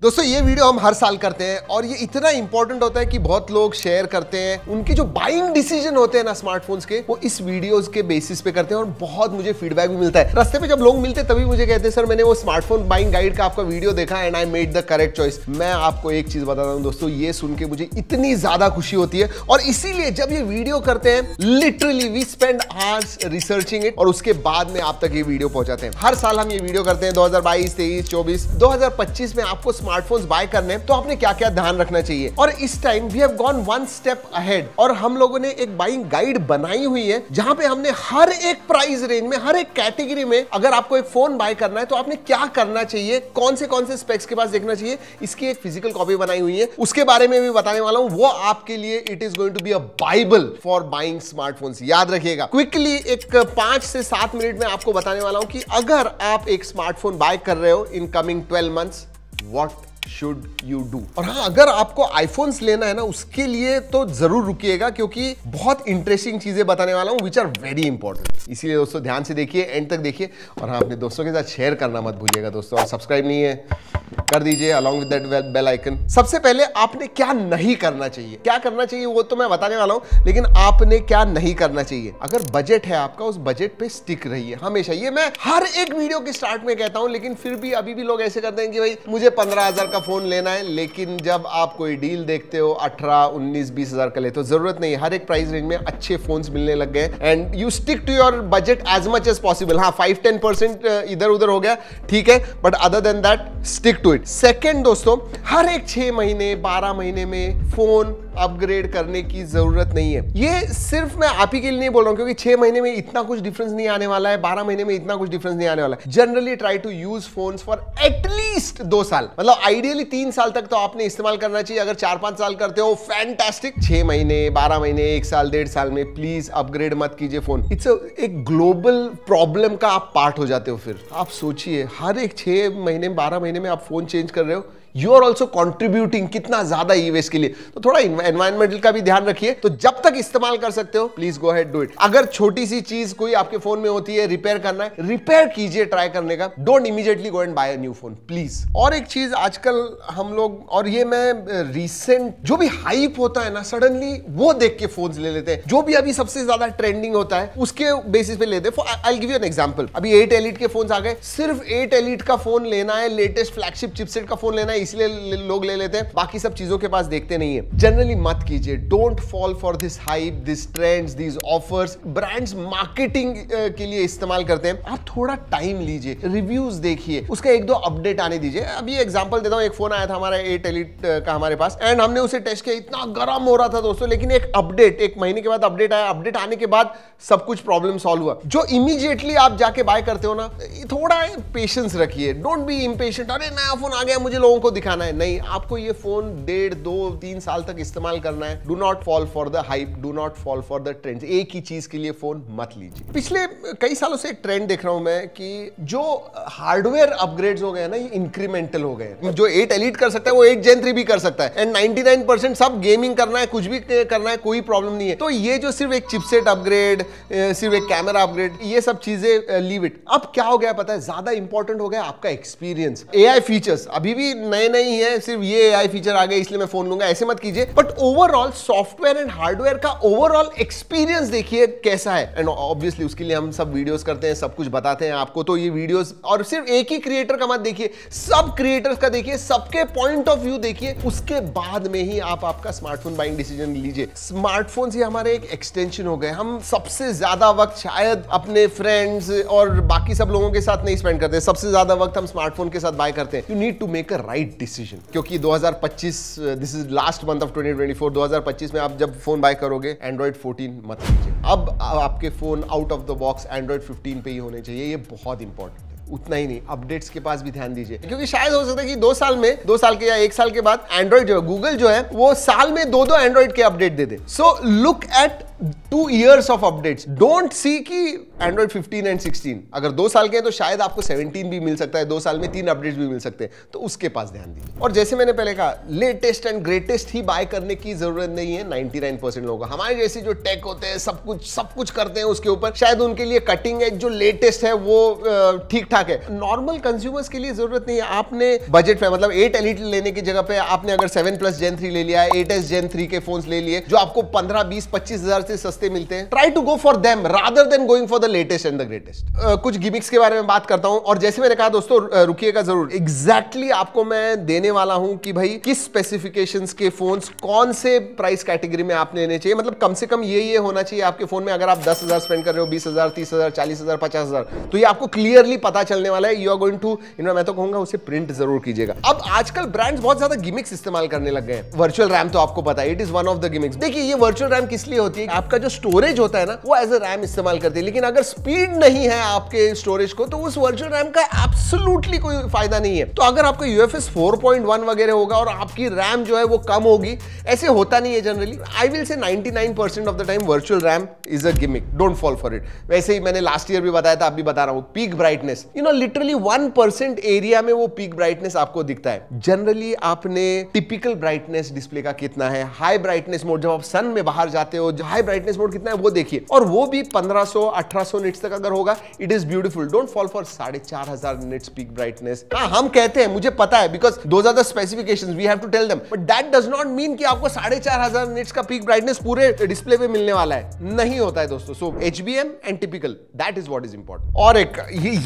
दोस्तों ये वीडियो हम हर साल करते हैं और ये इतना इंपॉर्टेंट होता है कि बहुत लोग शेयर करते हैं। उनके जो बाइंग डिसीजन होते हैं ना स्मार्टफोन्स के, वो इस वीडियोस के बेसिस पे करते हैं और बहुत मुझे फीडबैक भी मिलता है। रास्ते पे जब लोग मिलते हैं तभी मुझे कहते हैं सर मैंने वो स्मार्टफोन बाइंग गाइड का आपका वीडियो देखा and I made the correct choice. मैं आपको एक चीज बताता हूं दोस्तों, ये सुन के मुझे इतनी ज्यादा खुशी होती है और इसीलिए जब ये वीडियो करते हैं literally we spend hours researching it और उसके बाद में आप तक ये वीडियो पहुंचाते हैं। हर साल हम ये वीडियो करते हैं 2022, 23, 24, 2025 में आपको स्मार्टफोन्स बाय करने तो आपने क्या क्या ध्यान रखना चाहिए। और इस time we have gone one step ahead और हम लोगों ने एक बाइंग गाइड बनाई हुई है जहां पे हमने हर एक प्राइस रेंज में, हर एक कैटेगरी में अगर आपको एक फोन बाय करना है तो आपने क्या करना चाहिए, कौन से स्पेक्स के पास देखना चाहिए, इसकी एक फिजिकल कॉपी बनाई हुई है। उसके बारे में भी बताने वाला हूं। वो आपके लिए it is going to be a bible for buying smartphones. याद रखिएगा, क्विकली एक 5 से 7 मिनट में आपको बताने वाला हूं कि अगर आप एक स्मार्टफोन बाय कर रहे हो in coming 12 months, what should you do. और हाँ, अगर आपको आईफोन्स लेना है ना, उसके लिए तो जरूर रुकिएगा क्योंकि बहुत इंटरेस्टिंग चीजें बताने वाला हूं विच आर वेरी इंपॉर्टेंट। इसीलिए दोस्तों ध्यान से देखिए, एंड तक देखिए और हाँ, अपने दोस्तों के साथ शेयर करना मत भूलिएगा दोस्तों। और सब्सक्राइब नहीं है कर दीजिए along with that bell icon. सबसे पहले आपने क्या नहीं करना चाहिए, क्या करना चाहिए वो तो मैं बताने वाला हूं, लेकिन आपने क्या नहीं करना चाहिए। अगर बजट है आपका, उस बजट पे स्टिक रहिए हमेशा। ये मैं हर एक वीडियो के स्टार्ट में कहता हूं, लेकिन फिर भी अभी भी लोग ऐसे करते हैं कि भाई मुझे 15,000 का फोन लेना है, लेकिन जब आप कोई डील देखते हो 18, 19, 20,000 का ले तो जरूरत नहीं है। हर एक प्राइस रेंज में अच्छे फोन्स मिलने लग गए and you stick to your budget as much as possible. हाँ, 5-10% इधर उधर हो गया ठीक है, but other than that stick to it. Second दोस्तों, हर एक 6 महीने 12 महीने में फोन अपग्रेड करने की जरूरत नहीं है। ये सिर्फ मैं आप ही के लिए नहीं बोल रहा हूं क्योंकि 6 महीने में इतना कुछ डिफरेंस नहीं आने वाला है, 12 महीने में इतना कुछ डिफरेंस नहीं आने वाला है। Generally try to use phones for at least 2 साल, मतलब आइडियली 3 साल तक तो आपने इस्तेमाल करना चाहिए। अगर 4-5 साल करते हो फैंटास्टिक। 6 महीने 12 महीने 1 साल 1.5 साल में प्लीज अपग्रेड मत कीजिए फोन। इट्स एक ग्लोबल प्रॉब्लम का आप पार्ट हो जाते हो। फिर आप सोचिए, हर एक 6 महीने 12 महीने में आप फोन चेंज कर रहे हो, यू आर ऑल्सो कॉन्ट्रीब्यूटिंग कितना ज्यादा ई वेस्ट के लिए। तो थोड़ा एनवायरमेंटल का भी ध्यान रखिए। तो जब तक इस्तेमाल कर सकते हो please go ahead do it. अगर छोटी सी चीज कोई आपके फोन में होती है, रिपेयर करना है, रिपेयर कीजिए ट्राई करने का। Don't immediately go and buy a new phone please. और एक चीज आजकल हम लोग, और ये मैं रिसेंट जो भी हाइप होता है ना, सडनली वो देख के फोन्स ले लेते हैं। जो भी अभी सबसे ज्यादा ट्रेंडिंग होता है उसके बेसिस पे लेते हैं। I will give you an example. अभी 8 एलिट के फोन्स आ गए। सिर्फ 8 एलिट का फोन लेना है, लेटेस्ट फ्लैगशिप चिपसेट का फोन लेना है, इसलिए लोग ले लेते हैं, बाकी सब चीजों के पास देखते नहीं है। जनरली मत कीजिए। Don't fall for this hype, this trends, this offers. Brands marketing के लिए इस्तेमाल करते हैं। आप थोड़ा टाइम लीजिए, रिव्यूज देखिए, उसका 1-2 अपडेट आने दीजिए। अभी एग्जांपल देता हूं, एक फोन आया था हमारा 8 एलिट का हमारे पास एंड हमने उसे टेस्ट किया, इतना गर्म हो रहा था दोस्तों, लेकिन एक अपडेट 1 महीने के बाद अपडेट आया। अपडेट आने के बाद सब कुछ प्रॉब्लम सॉल्व हुआ। जो इमीडिएटली आप जाके बाय करते हो ना, थोड़ा पेशेंस रखिए। डोंट बी इम्पेशेंट, अरे नया फोन आ गया मुझे लोगों को दिखाना है। नहीं, आपको ये फोन 1.5, 2, 3 साल तक इस्तेमाल करना है। Do not fall for the hype, do not fall for the trends. एक ही चीज के लिए फोन मत लीजिए। पिछले कई सालों से एक ट्रेंड देख रहा हूं मैं कि जो हार्डवेयर अपग्रेड्स हो गए ना, ये इंक्रीमेंटल हो गए। जो 8 एलिट कर सकता है वो 8 Gen 3 भी कर सकता है एंड 99% सब गेमिंग करना है, कुछ भी करना है, कोई प्रॉब्लम नहीं है। तो ये जो सिर्फ एक चिपसेट अपग्रेड, सिर्फ एक कैमरा अपग्रेड, ये सब चीजें लीव इट। अब क्या हो गया पता है, ज्यादा इंपॉर्टेंट हो गया आपका एक्सपीरियंस। AI फीचर्स अभी भी नए नहीं है, सिर्फ ये AI फीचर आ गए इसलिए मैं फोन लूंगा, ऐसे मत कीजिए। But overall software and hardware का ओवरऑल एक्सपीरियंस देखिए कैसा है। एंड ऑब्वियसली उसके लिए हम सब वीडियोस करते हैं, सब कुछ बताते हैं आपको। तो ये वीडियोस, और सिर्फ एक ही क्रिएटर का मत देखिए, सब क्रिएटर्स का देखिए, सबके पॉइंट ऑफ व्यू देखिए, उसके बाद में ही आप आपका स्मार्टफोन बाइंग डिसीजन लीजिए। स्मार्टफोन ही हमारे एक एक्सटेंशन हो गए। हम सबसे ज्यादा वक्त शायद अपने फ्रेंड्स और बाकी सब लोगों के साथ नहीं स्पेंड करते, सबसे ज्यादा वक्त हम स्मार्टफोन के साथ बाय करते हैं। You need to make a right decision, क्योंकि 2025, this is last month of 2024, 2025 में आप जब फोन बाय करोगे Android 14 मत लीजिए। अब आपके phone out of the box Android 15 पे ही होने चाहिए। ये बहुत इंपॉर्टेंट है। उतना ही नहीं, अपडेट्स के पास भी ध्यान दीजिए, क्योंकि शायद हो सकता है कि 2 साल के या 1 साल के बाद एंड्रॉइड जो है, गूगल जो है, वो साल में 2 एंड्रॉइड के update they they. So look at 2 years of updates. Don't see कि एंड्रॉइड 15 एंड 16 अगर 2 साल के हैं तो शायद आपको 17 भी मिल सकता है, 2 साल में 3 अपडेट्स भी मिल सकते हैं, तो उसके पास ध्यान दीजिए। और जैसे मैंने पहले कहा, लेटेस्ट एंड ग्रेटेस्ट ही बाय करने की जरूरत नहीं है 99% लोगों को। हमारे जैसे जो टेक होते हैं सब कुछ करते हैं उसके ऊपर, शायद उनके लिए कटिंग एज जो लेटेस्ट है वो ठीक ठाक है। नॉर्मल कंज्यूमर्स के लिए जरूरत नहीं है। आपने बजट में मतलब 8 एलिट लेने की जगह पे आपने अगर 7 Plus Gen 3 ले लिया, 8s Gen 3 के फोन्स ले लिए जो आपको 15, 20, 25 हजार से सस्ते मिलते हैं, try to go for them rather than going for the latest and the greatest. कुछ गिमिक्स के बारे में बात करता हूं, और जैसे मैंने कहा दोस्तों रुकिएगा जरूर, एग्जैक्टली आपको मैं देने वाला हूं कि भाई किस स्पेसिफिकेशंस के फोन्स कौन से प्राइस कैटेगरी में आप लेने चाहिए। मतलब कम से कम ये होना चाहिए आपके फोन में। अगर आप 10,000 स्पेंड कर रहे हो, 20,000, 30,000, 40,000, 50,000, तो ये आपको क्लियरली पता चलने वाला है। यू आर गोइंग टू, मैं तो कहूंगा उसे प्रिंट जरूर कीजिएगा। अब आजकल ब्रांड्स बहुत ज्यादा गिमिक्स इस्तेमाल करने लग गए हैं। वर्चुअल रैम तो आपको पता है, it is one of the gimmicks. देखिए ये वर्चुअल रैम किस लिए होती है, आपका जो स्टोरेज होता है ना वो एज अ रैम इस्तेमाल करते हैं, लेकिन अगर स्पीड नहीं है आपके स्टोरेज को तो उस वर्चुअल रैम का एब्सोल्युटली कोई फायदा नहीं है। तो अगर आपका UFS 4.1 वगैरह होगा और आपकी रैम जो है वो कम होगी, ऐसे होता नहीं है generally. I will say 99% of the time virtual RAM is a gimmick, don't fall for it. वैसे ही मैंने लास्ट ईयर भी बताया था, अब भी बता रहा हूं, पीक ब्राइटनेस, लिटरली 1% एरिया में वो पीक ब्राइटनेस आपको दिखता है। जनरली आपने टिपिकल ब्राइटनेस डिस्प्ले का कितना है, हाई ब्राइटनेस मोड जब आप सन में बाहर जाते हो, हाई ब्राइटनेस मोड कितना है वो देखिए, और वो भी 1500, 1800 निट्स तक अगर होगा, it is beautiful. Don't fall for 4,500 nits peak brightness. हाँ, हम कहते हैं, मुझे पता है, because those are the specifications, we have to tell them, but that does not mean कि आपको 4,500 निट्स का पीक ब्राइटनेस पूरे डिस्प्ले पे मिलने वाला है, नहीं होता है दोस्तों। सो HBM and typical, that is what is important. और एक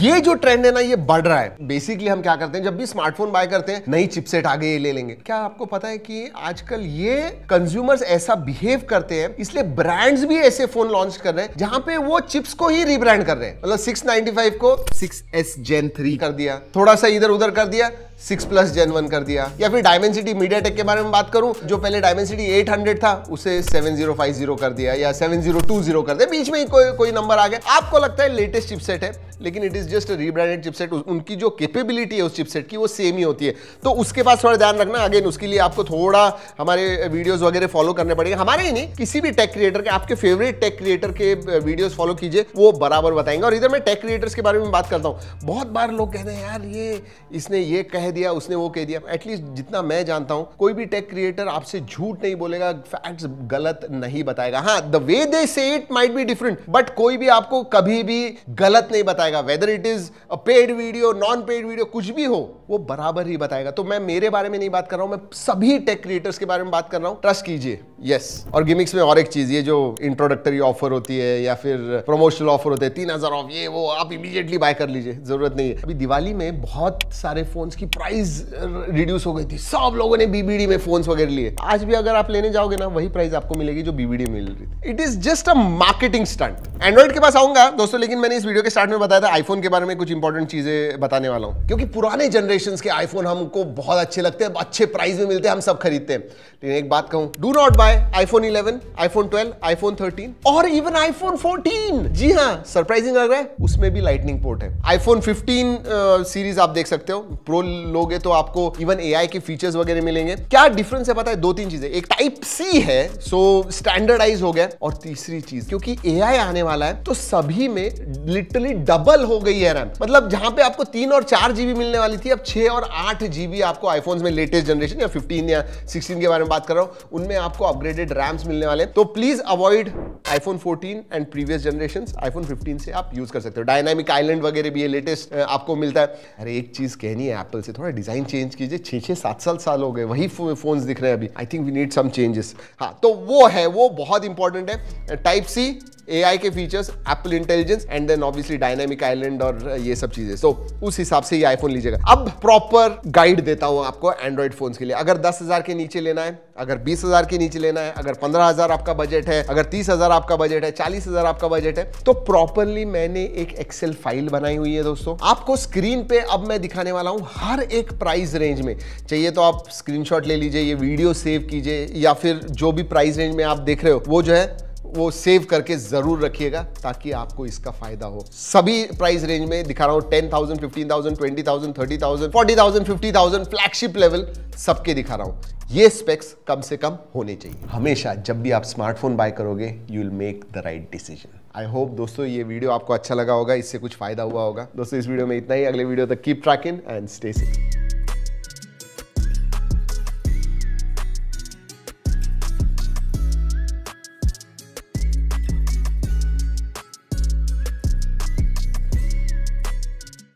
ये जो ट्रेंड है ना, ये बढ़ रहा है। बेसिकली हम क्या करते हैं, जब भी स्मार्टफोन बाय करते हैं, नई चिपसेट आ गई ले लेंगे। क्या आपको पता है कि आजकल ये कंज्यूमर्स ऐसा बिहेव करते हैं, इसलिए ब्रांड्स भी ऐसे फोन लॉन्च कर रहे हैं जहां पे वो चिप्स को ही रीब्रांड कर रहे हैं। मतलब 695 को 6S Gen 3 कर दिया, थोड़ा सा इधर उधर कर दिया, 6 Plus Gen 1 कर दिया। या फिर डायमेंसिटी, मीडियाटेक के बारे में बात करूं, जो पहले डायमेंसिटी 800 था उसे 7050 कर दिया या 7020 कर दिया, बीच में ही कोई नंबर आ गया। आपको लगता है लेटेस्ट चिपसेट है, लेकिन it is just rebranded chipset. उनकी जो कैपेबिलिटी है उस चिपसेट की वो सेम ही होती है। तो उसके पास थोड़ा ध्यान रखना। अगेन उसके लिए आपको थोड़ा हमारे वीडियोस वगैरह फॉलो करने पड़ेंगे, हमारे ही नहीं, किसी भी टेक क्रिएटर के, आपके फेवरेट टेक क्रिएटर के वीडियोस फॉलो कीजिए, वो बराबर बताएंगे। और इधर मैं टेक क्रिएटर्स के बारे में बात करता हूं। बहुत बार लोग कहते हैं यार ये इसने ये कह दिया, उसने वो कह दिया। एटलीस्ट जितना मैं जानता हूं, कोई भी टेक क्रिएटर आपसे झूठ नहीं बोलेगा, फैक्ट्स गलत नहीं बताएगा। हाँ, द वे दे से it might be different, but कोई भी आपको कभी भी गलत नहीं बताएगा। Whether it is a paid video, non paid video, कुछ भी हो, वो बराबर ही बताएगा। तो मैं मेरे बारे में नहीं बात कर रहा हूं, मैं सभी टेक क्रिएटर्स के बारे में बात कर रहा हूं, ट्रस्ट कीजिए। यस। और गिमिक्स में और एक चीज, ये जो इंट्रोडक्टरी ऑफर होती है या फिर प्रमोशनल ऑफर होते हैं, 3000 ऑफ, ये वो, आप इमीडिएटली बाय कर लीजिए, जरूरत नहीं है। अभी दिवाली में बहुत सारे फोन्स की प्राइस रिड्यूस हो गई थी, सब लोगों ने BBD में फोन्स वगैरह लिए। आज भी अगर आप लेने जाओगे ना, वही प्राइस आपको मिलेगी जो BBD में मिल रही थी। It is just a marketing stunt. Android के पास आऊंगा दोस्तों, लेकिन मैंने इस वीडियो के स्टार्ट में बताया था आईफोन के बारे में कुछ इंपॉर्टेंट चीजें बताने वाला हूं, क्योंकि पुराने जनरेशन के आईफोन हमको बहुत अच्छे लगते हैं, अच्छे प्राइस में मिलते हैं, हम सब खरीदते हैं। लेकिन एक बात कहूं, do not buy iPhone 11, iPhone 12, iPhone 13 और इवन iPhone 14। जी हाँ, सरप्राइजिंग लग रहा है, उसमें भी लाइटनिंग पोर्ट है। iPhone 15 सीरीज आप देख सकते हो, प्रो लोगे तो आपको इवन AI के फीचर्स वगैरह मिलेंगे। क्या डिफरेंस है पता है? 2-3 चीजें। एक Type-C है, सो स्टैंडर्डाइज हो गया। और तीसरी चीज, क्योंकि AI आने वाला है तो सभी में लिटरली डबल हो गई है रैम। मतलब जहां पे आपको 3 और 4 GB मिलने वाली थी, अब 6 और 8 GB आपको आईफोन्स में लेटेस्ट जनरेशन या 15 या 16 के बारे में बात कर रहा हूं, उनमें आपको अपग्रेडेड रैम्स मिलने वाले हैं। तो please avoid iPhone 14 and previous generations. iPhone 15 से आप यूज कर सकते हो। डायनामिक आइलैंड वगैरह भी ये लेटेस्ट आपको मिलता है। अरे एक चीज कहनी है एप्पल से, थोड़ा डिजाइन चेंज कीजिए। 6-7 साल हो गए, वही फोन्स दिख रहे हैं अभी। I think we need some changes. हाँ, तो वो है, वो बहुत इंपॉर्टेंट है। Type-C, AI के features, Apple intelligence and then obviously dynamic island और ये सब चीजें। तो उस हिसाब से ये आईफोन लीजिएगा। अब प्रॉपर गाइड देता हूं आपको एंड्रॉइड फोन्स के लिए। अगर 10,000 के नीचे लेना है, अगर 20,000 के नीचे लेना है, अगर 15,000 आपका बजट है, अगर 30,000 आपका बजट है, 40,000 आपका बजट है, तो प्रॉपरली मैंने एक एक्सेल फाइल बनाई हुई है दोस्तों। आपको स्क्रीन पे अब मैं दिखाने वाला हूं हर एक प्राइस रेंज में। चाहिए तो आप स्क्रीनशॉट ले लीजिए, ये वीडियो सेव कीजिए, या फिर जो भी प्राइस रेंज में आप देख रहे हो वो जो है वो सेव करके जरूर रखिएगा ताकि आपको इसका फायदा हो। सभी प्राइस रेंज में दिखा रहा हूं, 10,000, 15,000, 20,000, 30,000, 40,000, 50,000 फ्लैगशिप लेवल सबके दिखा रहा हूं। ये स्पेक्स कम से कम होने चाहिए। हमेशा जब भी आप स्मार्टफोन बाय करोगे, you will make the right decision. I hope दोस्तों ये वीडियो आपको अच्छा लगा होगा, इससे कुछ फायदा हुआ होगा। दोस्तों इस वीडियो में इतना ही। अगले वीडियो तक keep trekking and stay safe.